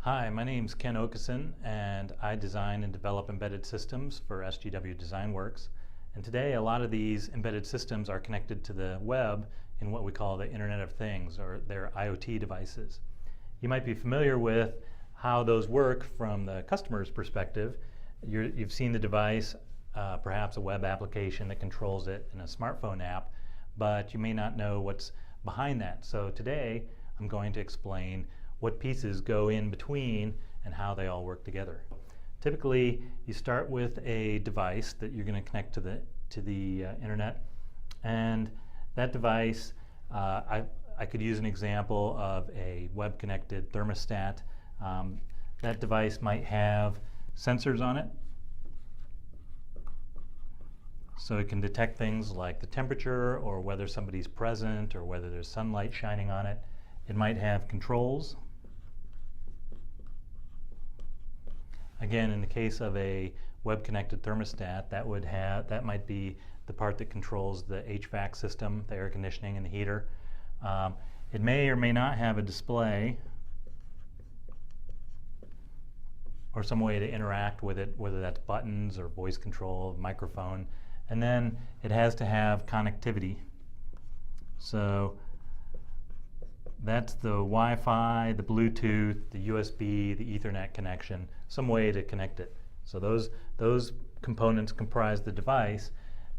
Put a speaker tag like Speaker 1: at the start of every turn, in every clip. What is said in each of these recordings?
Speaker 1: Hi, my name's Ken Oakeson, and I design and develop embedded systems for SGW Designworks. And today, a lot of these embedded systems are connected to the web in what we call the Internet of Things, or their IoT devices. You might be familiar with how those work from the customer's perspective. You've seen the device, perhaps a web application that controls it, and a smartphone app, but you may not know what's behind that. So today, I'm going to explain what pieces go in between and how they all work together. Typically, you start with a device that you're going to connect to the internet, and that device, I could use an example of a web-connected thermostat. That device might have sensors on it, so it can detect things like the temperature or whether somebody's present or whether there's sunlight shining on it. It might have controls. Again, in the case of a web-connected thermostat, that might be the part that controls the HVAC system, the air conditioning and the heater. It may or may not have a display or some way to interact with it, whether that's buttons or voice control, microphone. And then it has to have connectivity. So that's the Wi-Fi, the Bluetooth, the USB, the Ethernet connection, some way to connect it. So those components comprise the device,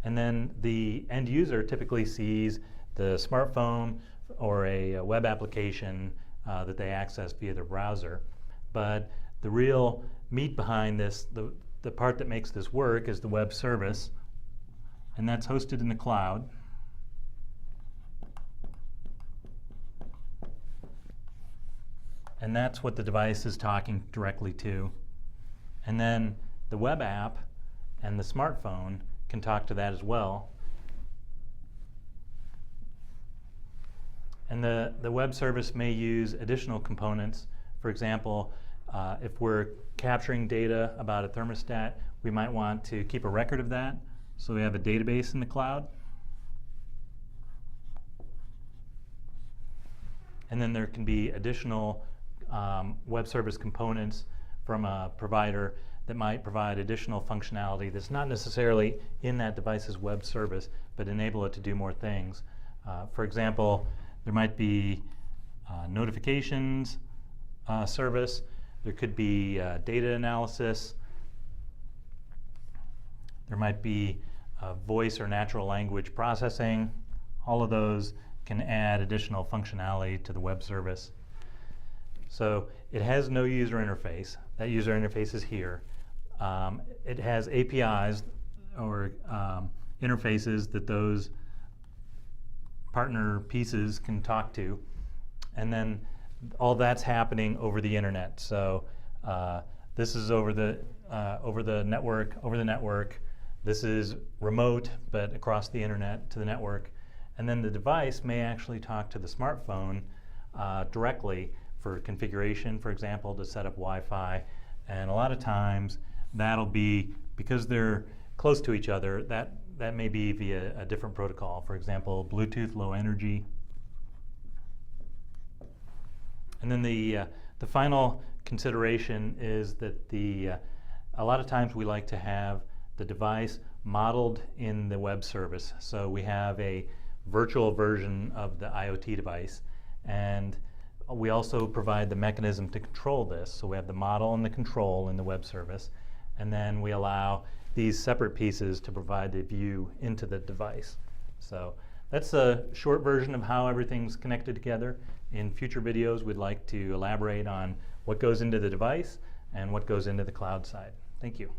Speaker 1: and then the end user typically sees the smartphone or a web application that they access via their browser. But the real meat behind this, the part that makes this work, is the web service, and that's hosted in the cloud. And that's what the device is talking directly to. And then the web app and the smartphone can talk to that as well. And the web service may use additional components. For example, if we're capturing data about a thermostat, we might want to keep a record of that. So we have a database in the cloud. And then there can be additional web service components from a provider that might provide additional functionality that's not necessarily in that device's web service, but enable it to do more things. For example, there might be notifications service, there could be data analysis, there might be voice or natural language processing. All of those can add additional functionality to the web service. So it has no user interface. That user interface is here. It has APIs or interfaces that those partner pieces can talk to, and then all that's happening over the internet. So this is over the network. This is remote, but across the internet to the network. And then the device may actually talk to the smartphone directly for configuration, for example, to set up Wi-Fi. And a lot of times that'll be, because they're close to each other, that may be via a different protocol. For example, Bluetooth Low Energy. And then the final consideration is that a lot of times we like to have the device modeled in the web service. So we have a virtual version of the IoT device, and we also provide the mechanism to control this. So we have the model and the control in the web service, and then we allow these separate pieces to provide the view into the device. So that's a short version of how everything's connected together. In future videos, we'd like to elaborate on what goes into the device and what goes into the cloud side. Thank you.